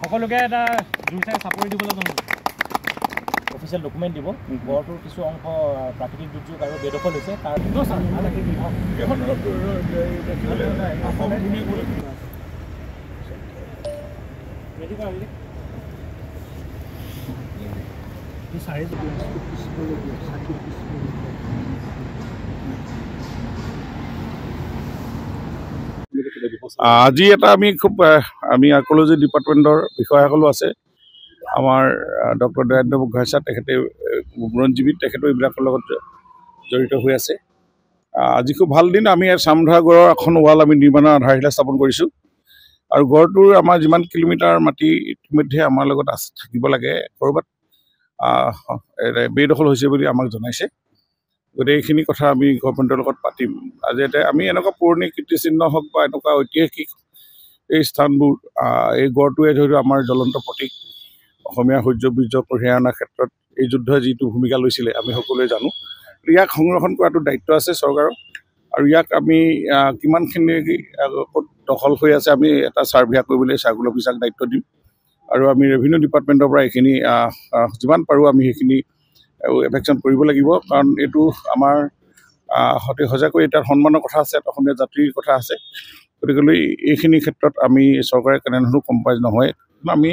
সকলোকে এটা জোৰচাই চাপৰি দিবলৈ নহ'ব অফিচিয়েল ডকুমেণ্ট দিব গড়টোৰ কিছু অংশ প্ৰাকৃতিক দুৰ্যোগ আৰু বেদখল হৈছে তাৰ আজি এটা আমি আৰ্কলজি ডিপাৰ্টমেণ্টৰ বিষয়াসকলো আছে আমাৰ ডক্টৰ দয়ানন্দ গোহাঁই ছাৰ তেখেতে বুৰঞ্জীবিদ তেখেতেও এইবিলাকৰ লগত জড়িত হৈ আছে আজি খুব ভাল দিন আমি চামধৰা গড়ৰ এখন ৱাল আমি নিৰ্মাণৰ আধাৰশিলা স্থাপন কৰিছোঁ আৰু গড়টোৰ আমাৰ যিমান কিলোমিটাৰ মাটি ইতিমধ্যে আমাৰ লগত থাকিব লাগে ক'ৰবাত বেদখল হৈছে বুলি আমাক জনাইছে গতিকে এইখিনি কথা আমি গভৰ্ণমেণ্টৰ লগত পাতিম আজি আমি এনেকুৱা পুৰণি কীৰ্তিচিহ্ন হওক বা এনেকুৱা ঐতিহাসিক এই স্থানবোৰ এই গড়টোৱে ধৰি লওক আমাৰ জ্বলন্ত প্ৰতীক অসমীয়া সূৰ্য বীৰ্য কঢ়িয়াই অনাৰ ক্ষেত্ৰত এই যুদ্ধই যিটো ভূমিকা লৈছিলে আমি সকলোৱে জানো ইয়াক সংৰক্ষণ কৰাটো দায়িত্ব আছে চৰকাৰৰ আৰু ইয়াক আমি কিমানখিনি দখল হৈ আছে আমি এটা ছাৰ্ভে কৰিবলৈ চাৰ্কুল অফিচাক দায়িত্ব দিম আৰু আমি ৰেভিনিউ ডিপাৰ্টমেণ্টৰ পৰা এইখিনি যিমান পাৰোঁ আমি সেইখিনি এফেকশ্যন কৰিব লাগিব কাৰণ এইটো আমাৰ সঁচাকৈ এটাৰ সন্মানৰ কথা আছে অসমীয়া জাতিৰ কথা আছে গতিকেলৈ এইখিনি ক্ষেত্ৰত আমি চৰকাৰে কেনেধৰণৰ কম্প্ৰমাইজ নহয় আমি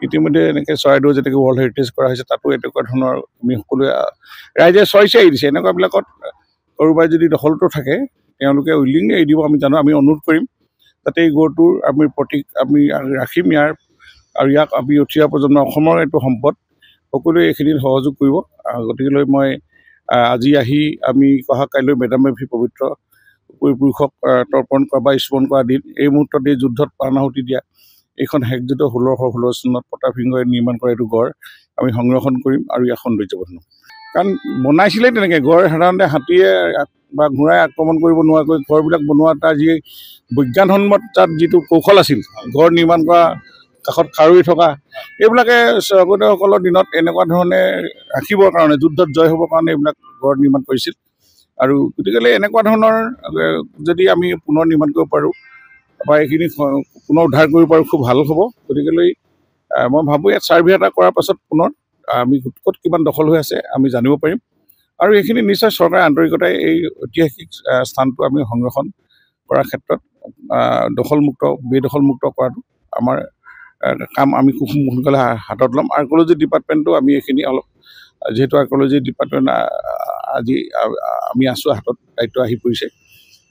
ইতিমধ্যে এনেকৈ চৰাইদেউ যেনেকৈ ৱৰ্ল্ড হেৰিটেজ কৰা হৈছে তাতো এনেকুৱা ধৰণৰ আমি সকলোৱে ৰাইজে চইচে এৰি দিছে এনেকুৱাবিলাকত কাৰোবাৰ যদি দখলটো থাকে তেওঁলোকে উইলিংলি এৰি দিব আমি জানো আমি অনুৰোধ কৰিম যাতে এই গড়টোৰ আমি প্ৰতীক আমি ৰাখিম ইয়াৰ আৰু ইয়াক আমি উঠি অহা প্ৰজন্ম অসমৰ এইটো সম্পদ সকলোৱে এইখিনিত সহযোগ কৰিব গতিকেলৈ মই আজি আহি আমি কাইলৈ মেডাম মেফি পবিত্ৰ পুৰুষক তৰ্পণ কৰা বা স্মৰণ কৰা দিন এই মুহূৰ্তত এই যুদ্ধত প্ৰাণ আহুতি দিয়া এইখন হেকযুদ্ধ 1616 চনত প্ৰতাপ সিংহই নিৰ্মাণ কৰা এইটো গড় আমি সংৰক্ষণ কৰিম আৰু ইয়াক সৌন্দৰ্যবৰ্ধন কাৰণ বনাইছিলেই তেনেকৈ গড় সাধাৰণতে হাতীয়ে বা ঘোঁৰাই আক্ৰমণ কৰিব নোৱাৰাকৈ ঘৰবিলাক বনোৱা তাৰ যি বিজ্ঞানসন্মত তাত যিটো কৌশল আছিল ঘৰ নিৰ্মাণ কৰা কাষত খাৰুই থকা এইবিলাকে স্বাগতসকলৰ দিনত এনেকুৱা ধৰণে ৰাখিবৰ কাৰণে যুদ্ধত জয় হ'বৰ কাৰণে এইবিলাক ঘৰ নিৰ্মাণ কৰিছিল আৰু গতিকেলৈ এনেকুৱা ধৰণৰ যদি আমি পুনৰ নিৰ্মাণ কৰিব পাৰোঁ বা এইখিনি পুনৰ উদ্ধাৰ কৰিব পাৰোঁ খুব ভাল হ'ব গতিকেলৈ মই ভাবোঁ ইয়াত ছাৰ্ভে এটা কৰাৰ পাছত পুনৰ আমি ক'ত কিমান দখল হৈ আছে আমি জানিব পাৰিম আৰু এইখিনি নিশ্চয় চৰকাৰে আন্তৰিকতাই এই ঐতিহাসিক স্থানটো আমি সংৰক্ষণ কৰাৰ ক্ষেত্ৰত বেদখলমুক্ত কৰাটো আমাৰ কাম আমি খুব সোনকালে হাতত ল'ম আৰ্কলজি ডিপাৰ্টমেণ্টটো আমি এইখিনি অলপ যিহেতু আৰ্কলজি ডিপাৰ্টমেণ্ট আজি আমি আছোঁ হাতত দায়িত্ব আহি পৰিছে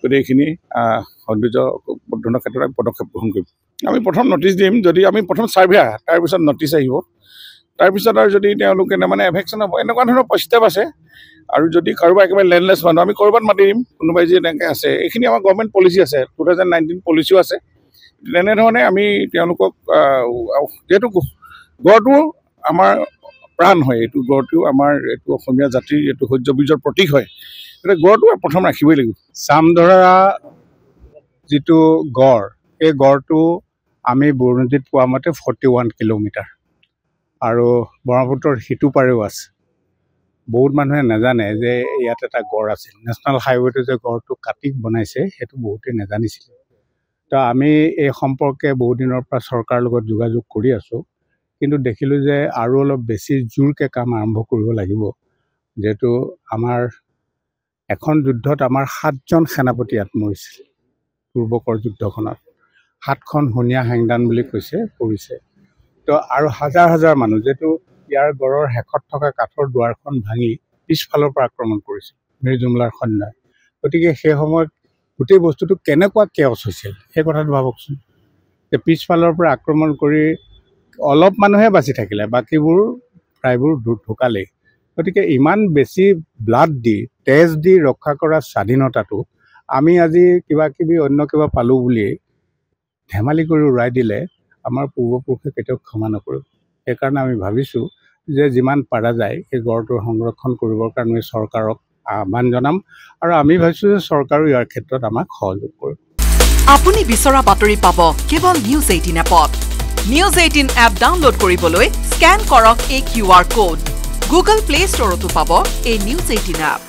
গতিকে এইখিনি সৌন্দৰ্য বৰ্ধনৰ ক্ষেত্ৰত আমি পদক্ষেপ গ্ৰহণ কৰিম আমি প্ৰথম নটিচ দিম যদি আমি প্ৰথম ছাৰ্ভে তাৰপিছত নটিচ আহিব তাৰপিছত আৰু যদি তেওঁলোকে মানে এফেকশ্যন হ'ব এনেকুৱা ধৰণৰ প্ৰস্তাৱ আছে আৰু যদি কাৰোবাৰ একেবাৰে লেণ্ডলেছ মানুহ আমি ক'ৰবাত মাতি দিম কোনোবাই যি এনেকৈ আছে এইখিনি আমাৰ গভৰ্ণমেণ্ট পলিচি আছে 2019 পলিচিও আছে তেনেধৰণে আমি তেওঁলোকক যিহেতু গড়টো আমাৰ প্ৰাণ হয় এইটো গড়টো আমাৰ এইটো অসমীয়া জাতিৰ এইটো সূৰ্য বীৰ্যৰ প্ৰতীক হয় গতিকে গড়টো প্ৰথম ৰাখিবই লাগিব চামধৰা যিটো গড় এই গড়টো আমি বুৰঞ্জীত পোৱা মতে 41 কিলোমিটাৰ আৰু ব্ৰহ্মপুত্ৰৰ সিটো পাৰেও আছে বহুত মানুহে নাজানে যে ইয়াত এটা গড় আছিল নেশ্যনেল হাইৱেটো যে গড়টো কাটি বনাইছে সেইটো বহুতেই নাজানিছিলে তো আমি এই সম্পৰ্কে বহুত দিনৰ পৰা চৰকাৰৰ লগত যোগাযোগ কৰি আছোঁ কিন্তু দেখিলোঁ যে আৰু অলপ বেছি জোৰকৈ কাম আৰম্ভ কৰিব লাগিব যিহেতু আমাৰ এখন যুদ্ধত আমাৰ 7জন সেনাপতি ইয়াত মৰিছিল পূৰ্বকৰ যুদ্ধখনত 7খন সোণীয়া হেংদান বুলি কৰিছে তো আৰু হাজাৰ হাজাৰ মানুহ যিহেতু ইয়াৰ গড়ৰ শেষত থকা কাঠৰ দুৱাৰখন ভাঙি পিছফালৰ পৰা আক্ৰমণ কৰিছিল মিৰ জুমলাৰ সৈন্যই গতিকে সেই সময়ত গোটেই বস্তুটো কেনেকুৱা কেঅছ হৈছিল সেই কথাটো ভাবকচোন যে পিছফালৰ পৰা আক্ৰমণ কৰি অলপ মানুহে বাচি থাকিলে বাকীবোৰ প্ৰায়বোৰ ঢুকালেই গতিকে ইমান বেছি ব্লাড দি তেজ দি ৰক্ষা কৰা স্বাধীনতাটো আমি আজি কিবাকিবি অন্য কিবা পালোঁ বুলি ধেমালি কৰি উৰাই দিলে আমাৰ পূৰ্বপুৰুষে কেতিয়াও ক্ষমা নকৰিব সেইকাৰণে আমি ভাবিছোঁ যে যিমান পাৰা যায় এই গড়টোৰ সংৰক্ষণ কৰিবৰ কাৰণে চৰকাৰক আহ্বান জনাম আৰু আমি ভাবিছোঁ যে চৰকাৰো ইয়াৰ ক্ষেত্ৰত আমাক সহযোগ কৰিব আপুনি বিচৰা বাতৰি পাব কেৱল নিউজ 18 এপত নিউজ 18 এপ ডাউনলোড কৰিবলৈ স্ক্যান কৰক এই QR কোড গুগল প্লে ষ্টৰতো পাব এই নিউজ 18 এপ